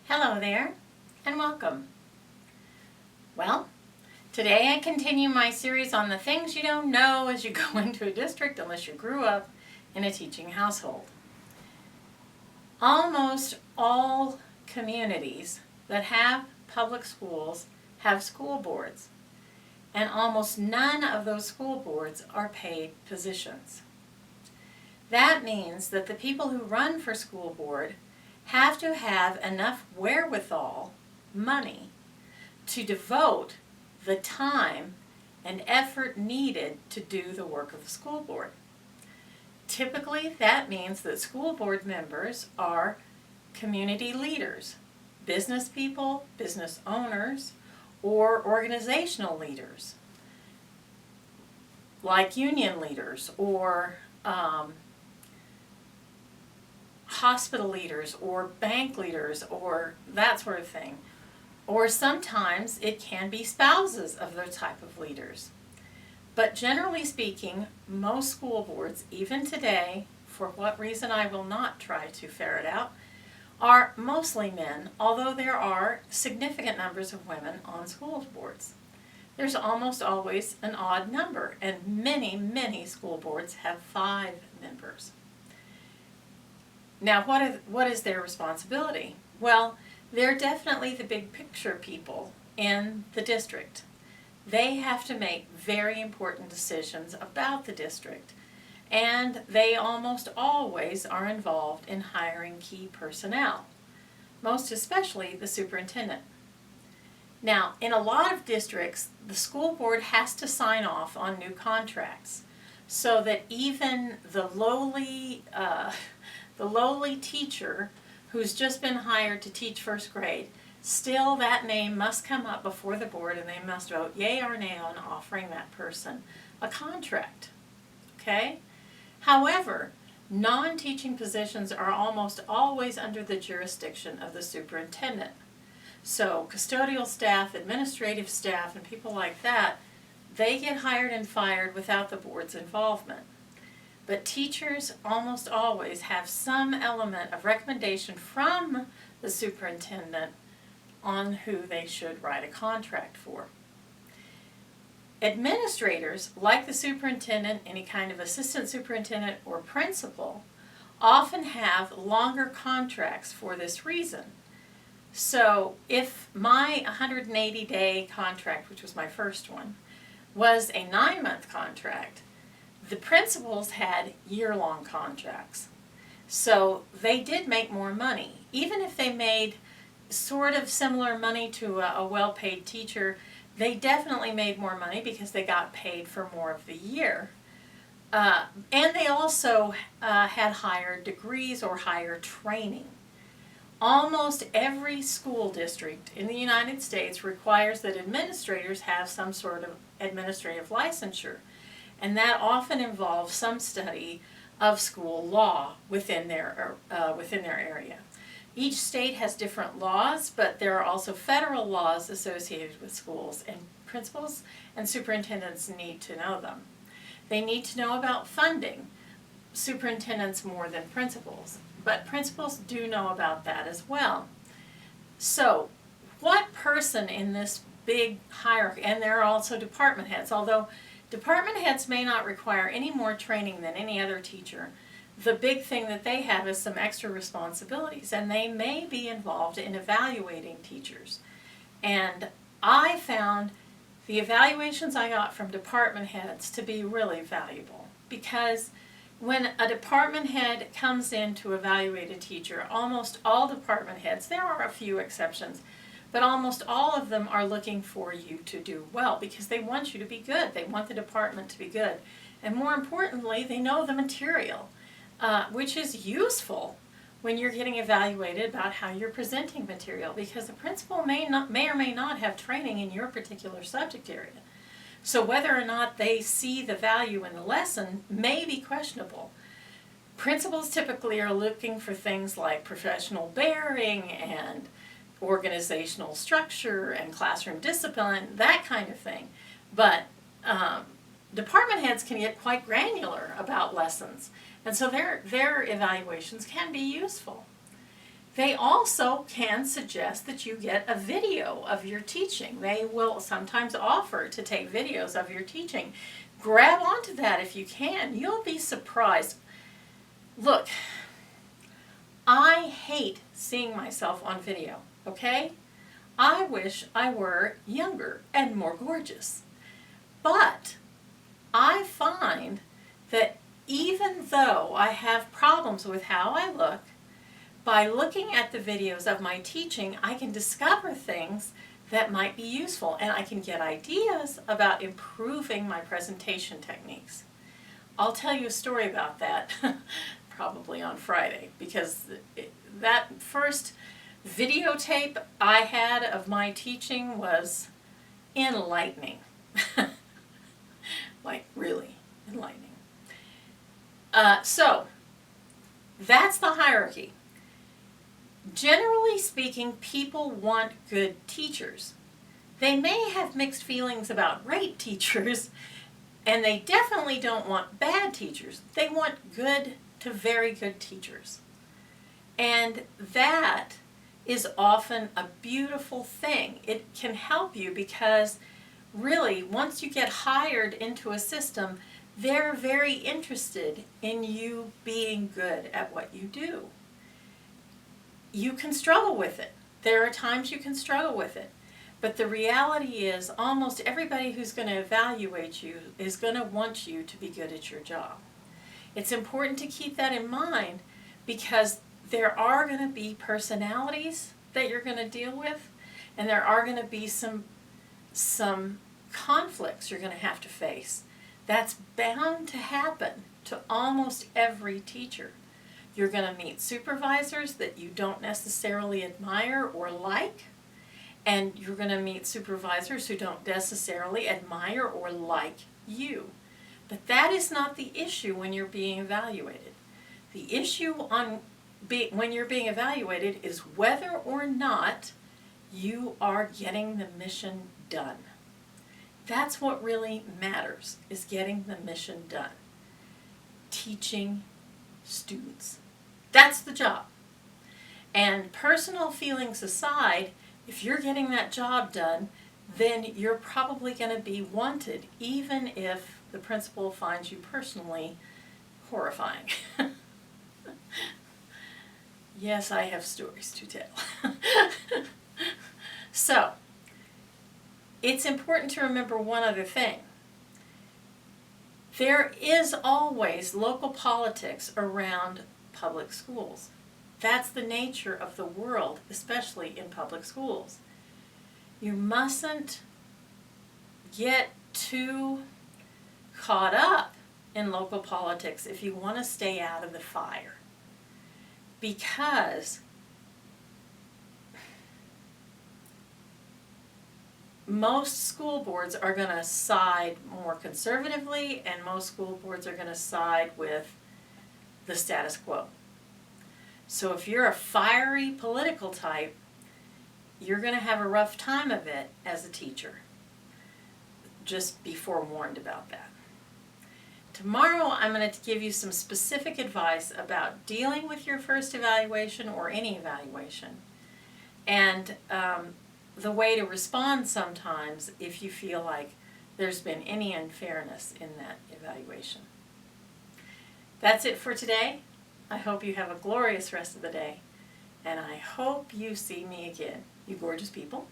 Hello there, and welcome. Well, today I continue my series on the things you don't know as you go into a district unless you grew up in a teaching household. Almost all communities that have public schools have school boards, and almost none of those school boards are paid positions. That means that the people who run for school board have to have enough wherewithal, money, to devote the time and effort needed to do the work of the school board. Typically, that means that school board members are community leaders, business people, business owners, or organizational leaders, like union leaders or hospital leaders or bank leaders or that sort of thing. Or sometimes it can be spouses of those type of leaders. But generally speaking, most school boards, even today, for what reason I will not try to ferret out, are mostly men, although there are significant numbers of women on school boards. There's almost always an odd number, and many school boards have 5 members. Now, what is their responsibility? Well, they're definitely the big picture people in the district. They have to make very important decisions about the district, and they almost always are involved in hiring key personnel, most especially the superintendent. Now, in a lot of districts, the school board has to sign off on new contracts, so that even the lowly teacher who's just been hired to teach first grade, still that name must come up before the board and they must vote yay or nay on offering that person a contract. Okay? However, non-teaching positions are almost always under the jurisdiction of the superintendent. So custodial staff, administrative staff, and people like that, they get hired and fired without the board's involvement. But teachers almost always have some element of recommendation from the superintendent on who they should write a contract for. Administrators, like the superintendent, any kind of assistant superintendent or principal, often have longer contracts for this reason. So if my 180-day contract, which was my first one, was a 9-month contract, the principals had year-long contracts. So they did make more money. Even if they made sort of similar money to a well-paid teacher, they definitely made more money because they got paid for more of the year. And they also had higher degrees or higher training. Almost every school district in the United States requires that administrators have some sort of administrative licensure. And that often involves some study of school law within their area. Each state has different laws, but there are also federal laws associated with schools, and principals and superintendents need to know them. They need to know about funding, superintendents more than principals, but principals do know about that as well. So, what person in this big hierarchy, and there are also department heads, although department heads may not require any more training than any other teacher. The big thing that they have is some extra responsibilities, and they may be involved in evaluating teachers. And I found the evaluations I got from department heads to be really valuable, because when a department head comes in to evaluate a teacher, almost all department heads, there are a few exceptions, but almost all of them are looking for you to do well because they want you to be good. They want the department to be good. And more importantly, they know the material, which is useful when you're getting evaluated about how you're presenting material, because the principal may or may not have training in your particular subject area. So whether or not they see the value in the lesson may be questionable. Principals typically are looking for things like professional bearing and organizational structure and classroom discipline, that kind of thing. But department heads can get quite granular about lessons, and so their evaluations can be useful. They also can suggest that you get a video of your teaching. They will sometimes offer to take videos of your teaching. Grab onto that if you can. You'll be surprised. Look, I hate seeing myself on video, okay? I wish I were younger and more gorgeous. But I find that even though I have problems with how I look, by looking at the videos of my teaching, I can discover things that might be useful, and I can get ideas about improving my presentation techniques. I'll tell you a story about that probably on Friday, because that first videotape I had of my teaching was enlightening. Like, really enlightening. So, that's the hierarchy. Generally speaking, people want good teachers. They may have mixed feelings about great teachers, and they definitely don't want bad teachers. They want good to very good teachers. And that is often a beautiful thing. It can help you because really, once you get hired into a system, they're very interested in you being good at what you do. You can struggle with it. There are times you can struggle with it. But the reality is almost everybody who's going to evaluate you is going to want you to be good at your job. It's important to keep that in mind because there are going to be personalities that you're going to deal with, and there are going to be some conflicts you're going to have to face. That's bound to happen to almost every teacher. You're going to meet supervisors that you don't necessarily admire or like, and you're going to meet supervisors who don't necessarily admire or like you. But that is not the issue when you're being evaluated. The issue when you're being evaluated is whether or not you are getting the mission done. That's what really matters, is getting the mission done. Teaching students. That's the job. And personal feelings aside, if you're getting that job done, then you're probably going to be wanted, even if the principal finds you personally horrifying. Yes, I have stories to tell. So, it's important to remember one other thing. There is always local politics around public schools. That's the nature of the world, especially in public schools. You mustn't get too caught up in local politics if you want to stay out of the fire. Because most school boards are going to side more conservatively, and most school boards are going to side with the status quo. So if you're a fiery political type, you're going to have a rough time of it as a teacher. Just be forewarned about that. Tomorrow I'm going to give you some specific advice about dealing with your first evaluation or any evaluation, and the way to respond sometimes if you feel like there's been any unfairness in that evaluation. That's it for today. I hope you have a glorious rest of the day, and I hope you see me again, you gorgeous people.